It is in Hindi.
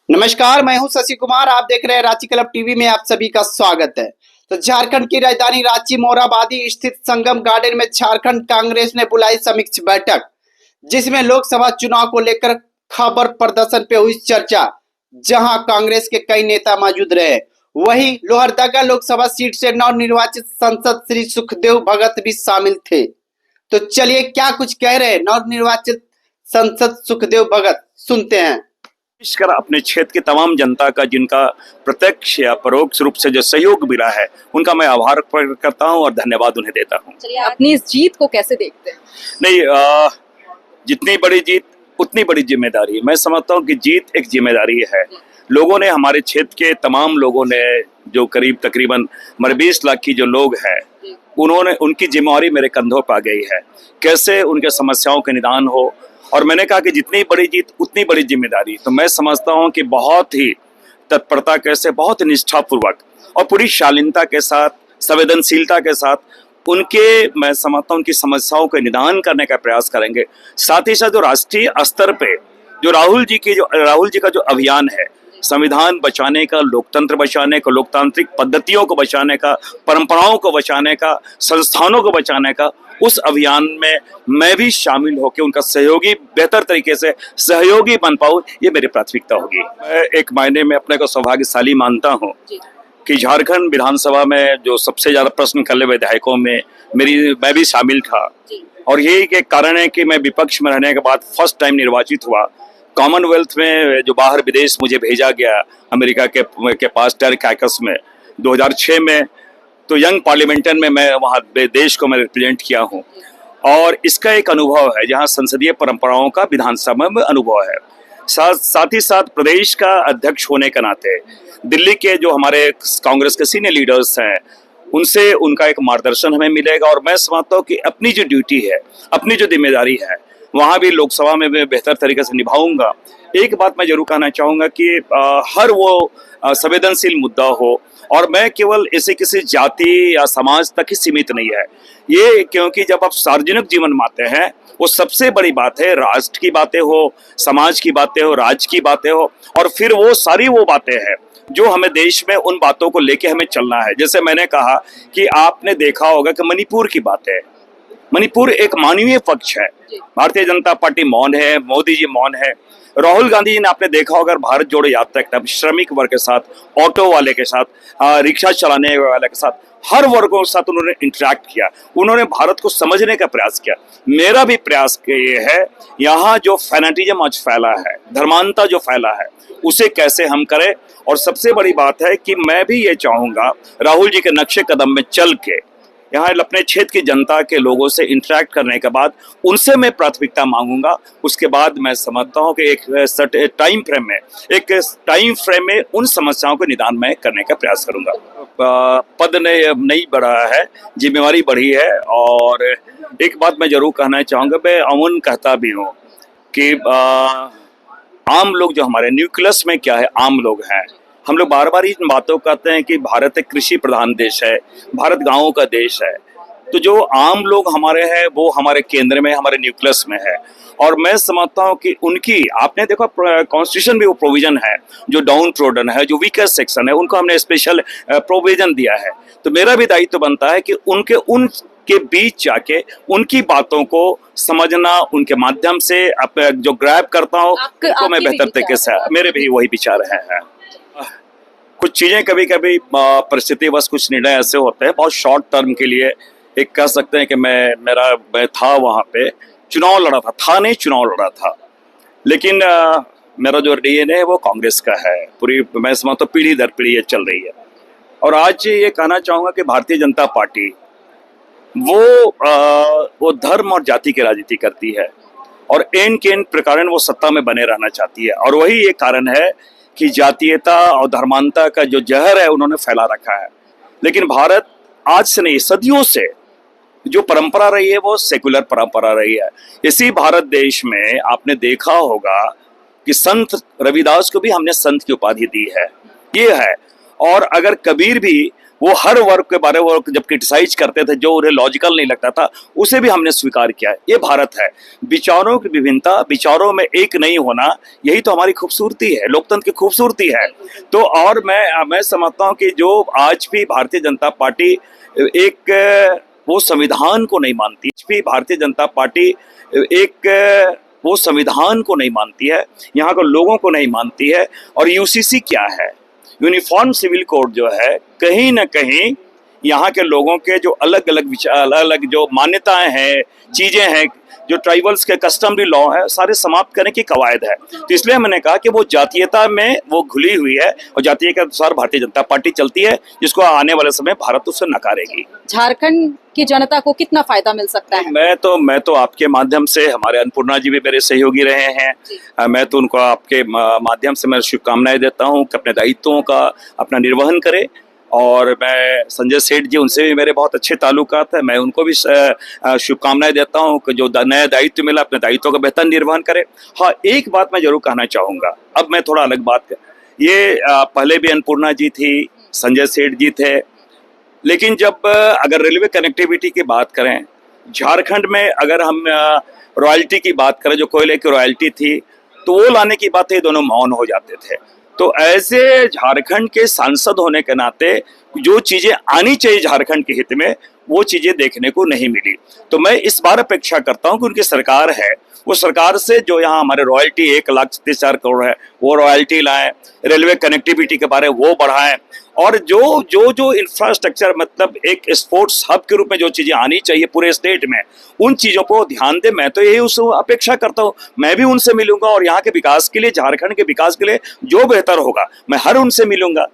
नमस्कार, मैं हूं शशि कुमार। आप देख रहे हैं रांची क्लब टीवी में। आप सभी का स्वागत है। तो झारखंड की राजधानी रांची मोरहाबादी स्थित संगम गार्डन में झारखंड कांग्रेस ने बुलाई समीक्षा बैठक, जिसमें लोकसभा चुनाव को लेकर खबर प्रदर्शन पे हुई चर्चा, जहां कांग्रेस के कई नेता मौजूद रहे। वहीं लोहरदगा लोकसभा सीट से नवनिर्वाचित सांसद श्री सुखदेव भगत भी शामिल थे। तो चलिए क्या कुछ कह रहे नवनिर्वाचित सांसद सुखदेव भगत, सुनते हैं। विशेषकर अपने क्षेत्र की तमाम जनता का, जिनका प्रत्यक्ष या परोक्ष रूप से जो सहयोग मिला है, उनका मैं आभार प्रकट करता हूं और धन्यवाद उन्हें देता हूं। चलिए, अपनी इस जीत को कैसे देखते हैं? नहीं, जितनी बड़ी जीत उतनी बड़ी जिम्मेदारी। मैं समझता हूं कि जीत एक जिम्मेदारी है। लोगों ने, हमारे क्षेत्र के तमाम लोगों ने, जो करीब तकरीबन 20 लाख की जो लोग हैं, उन्होंने, उनकी जिम्मेवारी मेरे कंधों पर आ गई है। कैसे उनके समस्याओं का निदान हो, और मैंने कहा कि जितनी बड़ी जीत उतनी बड़ी जिम्मेदारी। तो मैं समझता हूं कि बहुत ही तत्परता कैसे, बहुत निष्ठापूर्वक और पूरी शालीनता के साथ, संवेदनशीलता के साथ मैं समझता हूं उनकी समस्याओं का निदान करने का प्रयास करेंगे। साथ ही साथ जो राष्ट्रीय स्तर पे जो राहुल जी का जो अभियान है, संविधान बचाने का, लोकतंत्र बचाने का, लोकतांत्रिक पद्धतियों को बचाने का, परंपराओं को बचाने का, संस्थानों को बचाने का, उस अभियान में मैं भी शामिल होकर उनका सहयोगी, बेहतर तरीके से सहयोगी बन पाऊं, ये मेरी प्राथमिकता होगी। मैं एक मायने में अपने को सौभाग्यशाली मानता हूं कि झारखंड विधानसभा में जो सबसे ज्यादा प्रश्न करने विधायकों में मैं भी शामिल था। और यही एक कारण है कि मैं विपक्ष में रहने के बाद फर्स्ट टाइम निर्वाचित हुआ। कॉमनवेल्थ में जो बाहर विदेश मुझे भेजा गया, अमेरिका के पास कैकस में 2006 में, तो यंग पार्लियामेंटन में मैं वहाँ देश को मैं रिप्रेजेंट किया हूँ। और इसका एक अनुभव है, जहाँ संसदीय परंपराओं का विधानसभा में अनुभव है। साथ ही साथ प्रदेश का अध्यक्ष होने के नाते दिल्ली के जो हमारे कांग्रेस के सीनियर लीडर्स हैं, उनसे उनका एक मार्गदर्शन हमें मिलेगा। और मैं समझता हूँ कि अपनी जो ड्यूटी है, अपनी जो जिम्मेदारी है, वहाँ भी लोकसभा में मैं बेहतर तरीके से निभाऊंगा। एक बात मैं जरूर कहना चाहूँगा कि हर वो संवेदनशील मुद्दा हो, और मैं केवल इसे किसी जाति या समाज तक ही सीमित नहीं है ये, क्योंकि जब आप सार्वजनिक जीवन में आते हैं, वो सबसे बड़ी बात है, राष्ट्र की बातें हो, समाज की बातें हो, राज्य की बातें हो, और फिर वो सारी वो बातें हैं जो हमें देश में, उन बातों को लेके हमें चलना है। जैसे मैंने कहा कि आपने देखा होगा कि मणिपुर की बात है। मणिपुर एक मानवीय पक्ष है। भारतीय जनता पार्टी मौन है, मोदी जी मौन है। राहुल गांधी जी ने, आपने देखा होगा, भारत जोड़ो यात्रा के तहत श्रमिक वर्ग के साथ, ऑटो वाले के साथ, रिक्शा चलाने वाले के साथ, हर वर्गों के साथ उन्होंने इंटरेक्ट किया। उन्होंने भारत को समझने का प्रयास किया। मेरा भी प्रयास ये है, यहाँ जो फैनेटिज्म आज फैला है, धर्मांता जो फैला है, उसे कैसे हम करें। और सबसे बड़ी बात है कि मैं भी ये चाहूँगा, राहुल जी के नक्शे कदम में चल के यहाँ अपने क्षेत्र की जनता के लोगों से इंटरेक्ट करने के बाद उनसे मैं प्राथमिकता मांगूंगा। उसके बाद मैं समझता हूँ कि एक टाइम फ्रेम में उन समस्याओं को निदान में करने का प्रयास करूंगा। पद नहीं बढ़ा है, जिम्मेवारी बढ़ी है। और एक बात मैं जरूर कहना चाहूँगा, मैं अमून कहता भी हूँ कि आम लोग जो हमारे न्यूक्लियस में क्या है, आम लोग हैं। हम लोग बार बार इन बातों कहते हैं कि भारत एक कृषि प्रधान देश है, भारत गांवों का देश है। तो जो आम लोग हमारे हैं, वो हमारे केंद्र में, हमारे न्यूक्लियस में है। और मैं समझता हूँ कि उनकी, आपने देखा कॉन्स्टिट्यूशन में वो प्रोविजन है, जो डाउन ट्रोडन है, जो वीकर सेक्शन है, उनको हमने स्पेशल प्रोविजन दिया है। तो मेरा भी दायित्व बनता है कि उनके बीच जाके उनकी बातों को समझना, उनके माध्यम से जो ग्रैब करता हूँ उनको मैं बेहतर तरीके से, मेरे भी वही विचार है। कुछ चीजें कभी कभी परिस्थितिवश कुछ निर्णय ऐसे होते हैं, बहुत शॉर्ट टर्म के लिए। एक कह सकते हैं कि मैं था वहाँ पे, चुनाव लड़ा था नहीं, चुनाव लड़ा था, लेकिन मेरा जो डीएनए है वो कांग्रेस का है। पूरी मैं समझता हूँ पीढ़ी दर पीढ़ी ये चल रही है। और आज ये कहना चाहूँगा कि भारतीय जनता पार्टी वो धर्म और जाति की राजनीति करती है, और एन के एन प्रकार वो सत्ता में बने रहना चाहती है। और वही एक कारण है कि जातीयता और धर्मांता का जो जहर है उन्होंने फैला रखा है। लेकिन भारत आज से नहीं, सदियों से जो परंपरा रही है वो सेकुलर परंपरा रही है। इसी भारत देश में आपने देखा होगा कि संत रविदास को भी हमने संत की उपाधि दी है, ये है। और अगर कबीर भी वो हर वर्ग के बारे में जब क्रिटिसाइज करते थे, जो उन्हें लॉजिकल नहीं लगता था, उसे भी हमने स्वीकार किया है। ये भारत है, विचारों की विभिन्नता, विचारों में एक नहीं होना, यही तो हमारी खूबसूरती है, लोकतंत्र की खूबसूरती है। तो और मैं समझता हूँ कि जो आज भी भारतीय जनता पार्टी एक वो संविधान को नहीं मानती, भी भारतीय जनता पार्टी एक वो संविधान को नहीं मानती है, यहाँ के लोगों को नहीं मानती है। और यूसीसी क्या है, यूनिफॉर्म सिविल कोड जो है, कहीं ना कहीं यहाँ के लोगों के जो अलग अलग विचार, अलग अलग जो मान्यताएं हैं, चीजें हैं, जो ट्राइबल्स के कस्टमरी लॉ है, सारे समाप्त करने की कवायद है। तो इसलिए मैंने कहा कि वो जातीयता में वो घुली हुई है और जातीय के अनुसार भारतीय जनता पार्टी चलती है, जिसको आने वाले समय भारत उससे नकारेगी। झारखंड की जनता को कितना फायदा मिल सकता है? मैं तो आपके माध्यम से, हमारे अन्नपूर्णा जी भी मेरे सहयोगी रहे हैं, मैं तो उनको आपके माध्यम से मैं शुभकामनाएं देता हूं कि अपने दायित्वों का अपना निर्वहन करें। और मैं संजय सेठ जी, उनसे भी मेरे बहुत अच्छे ताल्लुकात है, मैं उनको भी शुभकामनाएं देता हूं कि जो नया दायित्व मिला, अपने दायित्वों का बेहतर निर्वहन करें। हाँ, एक बात मैं जरूर कहना चाहूँगा, अब मैं थोड़ा अलग बात ये पहले भी अन्नपूर्णा जी थी, संजय सेठ जी थे, लेकिन जब अगर रेलवे कनेक्टिविटी की बात करें, झारखंड में अगर हम रॉयल्टी की बात करें, जो कोयले की रॉयल्टी थी, तो वो लाने की बात ये दोनों मौन हो जाते थे। तो ऐसे झारखंड के सांसद होने के नाते जो चीजें आनी चाहिए झारखंड के हित में, वो चीजें देखने को नहीं मिली। तो मैं इस बार अपेक्षा करता हूं कि उनकी सरकार है, वो सरकार से जो यहाँ हमारे रॉयल्टी 1,36,4 करोड़ है, वो रॉयल्टी लाएं, रेलवे कनेक्टिविटी के बारे में वो बढ़ाएं, और जो इंफ्रास्ट्रक्चर, मतलब एक स्पोर्ट्स हब के रूप में जो चीजें आनी चाहिए पूरे स्टेट में, उन चीजों को ध्यान दे। मैं तो यही उस अपेक्षा करता हूँ, मैं भी उनसे मिलूंगा और यहाँ के विकास के लिए, झारखंड के विकास के लिए जो बेहतर होगा, मैं हर उनसे मिलूंगा।